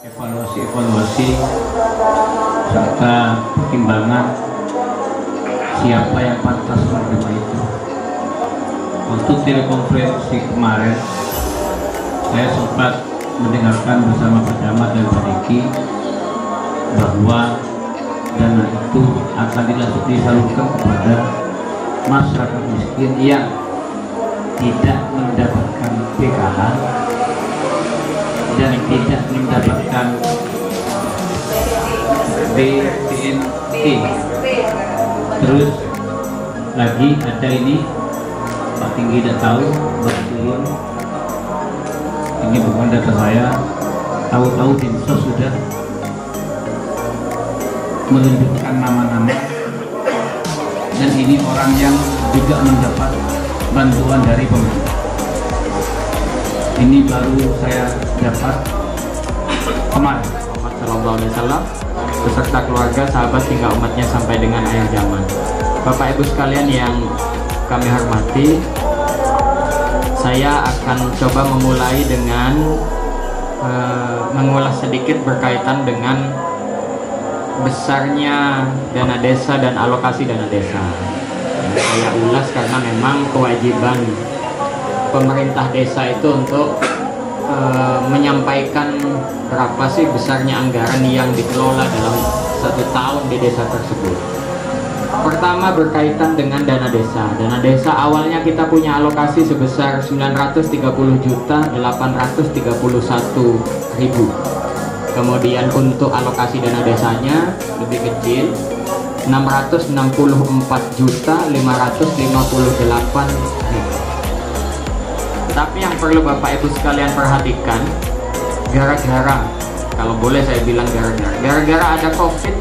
evaluasi serta pertimbangan siapa yang pantas menerima itu. Untuk telekonferensi kemarin saya sempat mendengarkan bersama Pak Camat dan Pak Diki bahwa dana itu akan disalurkan kepada masyarakat miskin yang tidak mendapatkan PKH dan tidak mendapatkan BPNT. Terus lagi ada ini Pak Tinggi tidak tahu betul, ini bukan data saya, tahu-tahu Dinsos sudah menunjukkan nama-nama dan ini orang yang juga mendapat bantuan dari pemerintah. Ini baru saya dapat kemarin. Muhammad Sallallahu Alaihi Wasallam beserta keluarga, sahabat hingga umatnya sampai dengan akhir zaman. Bapak Ibu sekalian yang kami hormati, saya akan coba memulai dengan mengulas sedikit berkaitan dengan besarnya dana desa dan alokasi dana desa. Saya ulas karena memang kewajiban pemerintah desa itu untuk menyampaikan berapa sih besarnya anggaran yang dikelola dalam 1 tahun di desa tersebut. Pertama berkaitan dengan dana desa. Dana desa awalnya kita punya alokasi sebesar 930.831.000. Kemudian untuk alokasi dana desanya lebih kecil, 664.558.000. Tapi yang perlu Bapak Ibu sekalian perhatikan, gara-gara, kalau boleh saya bilang gara-gara ada COVID,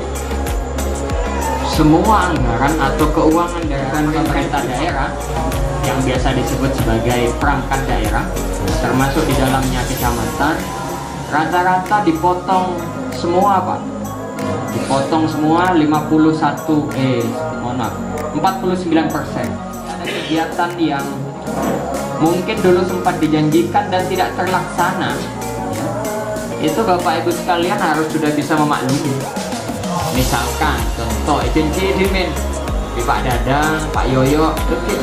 semua anggaran atau keuangan dari pemerintah daerah yang biasa disebut sebagai perangkat daerah, termasuk di dalamnya kecamatan, rata-rata dipotong semua, Pak. Dipotong semua 49%. Ada kegiatan yang mungkin dulu sempat dijanjikan dan tidak terlaksana, itu Bapak Ibu sekalian harus sudah bisa memaklumi. Misalkan contoh izin di Pak Dadang, Pak Yoyo bikin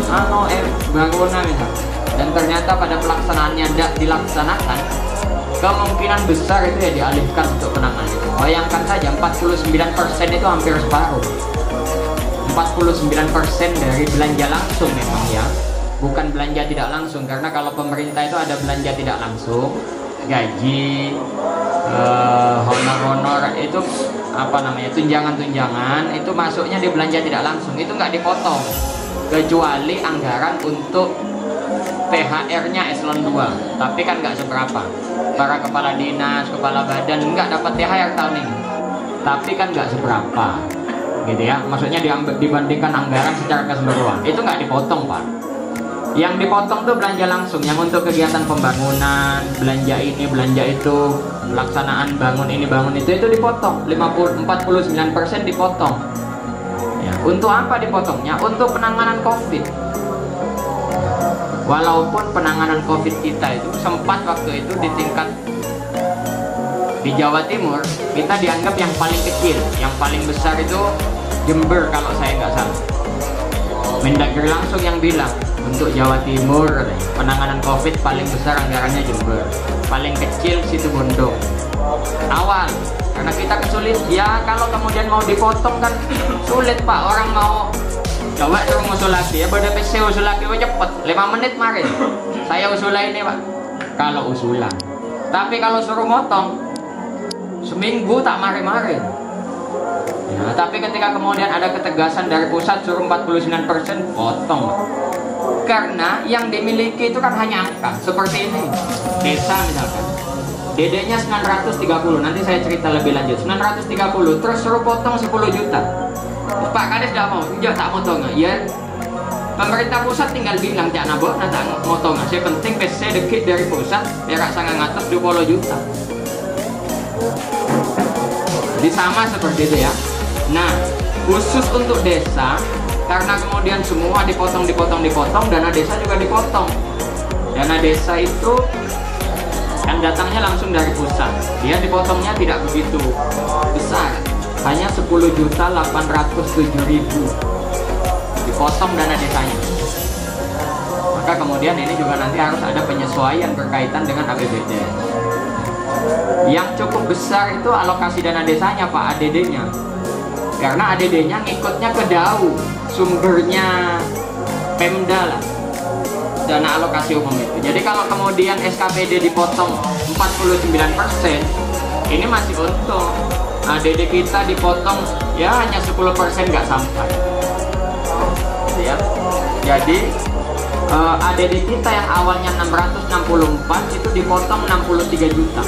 bangunan misal, dan ternyata pada pelaksanaannya tidak dilaksanakan, kemungkinan besar itu ya dialihkan untuk penanganan. Bayangkan saja 49% itu hampir separuh. 49% dari belanja langsung memang ya, bukan belanja tidak langsung, karena kalau pemerintah itu ada belanja tidak langsung, gaji, honor-honor itu tunjangan-tunjangan itu masuknya di belanja tidak langsung, itu nggak dipotong kecuali anggaran untuk THR-nya eselon 2, tapi kan nggak seberapa. Para kepala dinas, kepala badan nggak dapat THR tahun ini, tapi kan nggak seberapa gitu ya, maksudnya dibandingkan anggaran secara keseluruhan itu nggak dipotong, Pak. Yang dipotong tuh belanja langsung, yang untuk kegiatan pembangunan, belanja ini, belanja itu, pelaksanaan bangun ini, bangun itu dipotong. 49% dipotong. Ya, untuk apa dipotongnya? Untuk penanganan COVID. Walaupun penanganan COVID kita itu sempat waktu itu di tingkat di Jawa Timur, kita dianggap yang paling kecil, yang paling besar itu Jember kalau saya nggak salah. Mendagri langsung yang bilang, untuk Jawa Timur penanganan COVID paling besar anggarannya Jember, paling kecil Situbondo. Awal karena kita kesulit ya, kalau kemudian mau dipotong kan sulit, Pak. Orang mau coba suruh usul lagi ya, pada PC usul lagi cepet 5 menit mari saya usulan ini, Pak, kalau usulan. Tapi kalau suruh motong seminggu tak mari-mari ya. Tapi ketika kemudian ada ketegasan dari pusat suruh 49% potong, Pak. Karena yang dimiliki itu kan hanya angka seperti ini. Desa misalkan DD-nya 930, nanti saya cerita lebih lanjut. 930 terus suruh potong 10 juta. Pak Kades tidak mau, ya tak motong ya. Pemerintah pusat tinggal bilang jangan nabok, tak motong. Saya penting PC dikit dari pusat, perak sangat ngatur 20 juta. Jadi sama seperti itu ya. Nah, khusus untuk desa, karena kemudian semua dipotong, dana desa juga dipotong. Dana desa itu kan datangnya langsung dari pusat. dia dipotongnya tidak begitu besar, hanya 10.807.000 dipotong dana desanya. Maka kemudian ini juga nanti harus ada penyesuaian berkaitan dengan APBD. Yang cukup besar itu alokasi dana desanya Pak, ADD-nya. Karena ADD-nya ngikutnya ke DAU, sumbernya Pemda lah, dana alokasi umum itu. Jadi kalau kemudian SKPD dipotong 49%, ini masih untung. ADD kita dipotong ya hanya 10%, nggak sampai. Ya. Jadi ADD kita yang awalnya 664 itu dipotong 63 juta.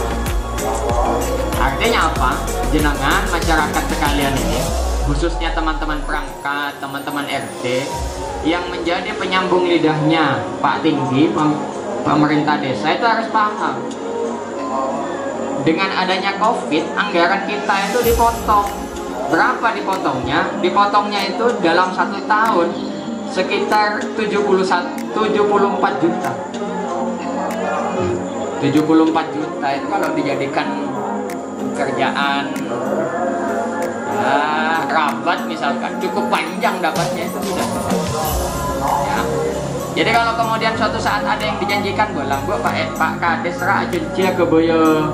Artinya apa? Jenengan masyarakat sekalian ini, khususnya teman-teman perangkat, teman-teman RT yang menjadi penyambung lidahnya Pak Tinggi, pemerintah desa itu harus paham. Dengan adanya COVID, anggaran kita itu dipotong. Berapa dipotongnya? Dipotongnya itu dalam 1 tahun sekitar 74 juta. 74 juta itu kalau dijadikan kerjaan ya, rabat misalkan, cukup panjang dapatnya itu sudah. Ya. Jadi kalau kemudian suatu saat ada yang dijanjikan bolang, Bu Pak Kades ra aja ke Boyo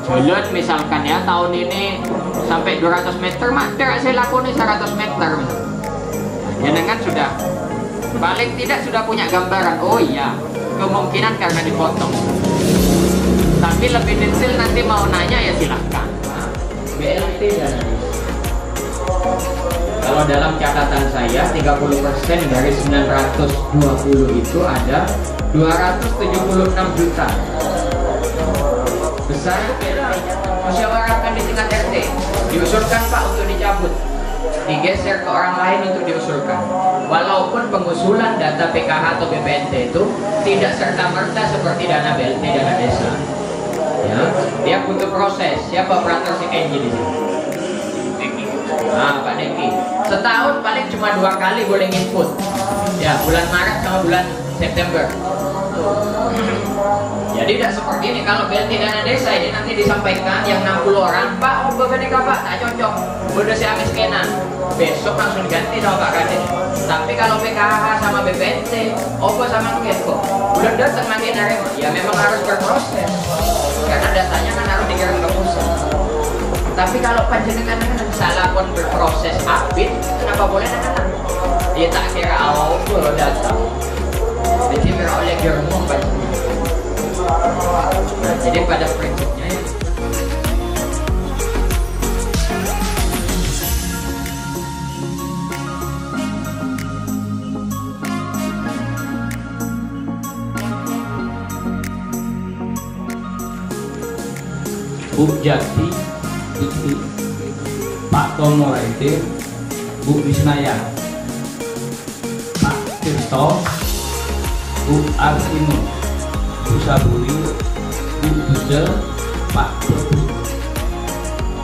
jalan misalkan ya tahun ini sampai 200 meter, mak saya lakoni 100 meter misalkan. Jenengan sudah paling tidak sudah punya gambaran, oh iya kemungkinan karena dipotong. Tapi lebih detail nanti mau nanya ya silahkan. BLT dan kalau dalam catatan saya 30% dari 920 itu ada 276 juta. Besar musyawarahkan di tingkat RT, diusulkan Pak untuk dicabut, digeser ke orang lain untuk diusulkan. Walaupun pengusulan data PKH atau BPNT itu tidak serta-merta seperti dana BLT dana desa. Ya, dia butuh proses. Siapa operator CKNJ di sini? Pak Deki. Setahun paling cuma 2 kali boleh input. Ya, bulan Maret sama bulan September. Jadi tidak seperti ini. Kalau BLT dana desa ini nanti disampaikan yang 60 orang, Pak, oh BPDK Pak, tak cocok. Udah si Amis Kenan. Besok langsung diganti sama Pak Kades. Tapi kalau PKH sama BPNT, Opo sama Ketko, udah datang lagi nerima. Ya memang harus berproses. Karena datanya kan harus dikirim ke pusat. Tapi kalau panjenengan kan salah pun berproses apit, kenapa boleh datang? Dia tak kira awal kalau datang. Jadi kira oleh germong panjenengan. Nah, jadi pada prinsipnya ya. Bu Jati, Pak Tomo Raide, Bu Wisnaya, Pak Tirto, Bu Arsino, Bu Saburi, Bu Dusel, Pak Bebu,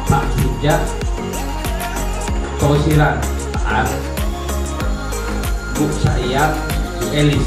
Pak Sujak, Tosiran, Pak Ar, Bu Sayat, Bu Elis.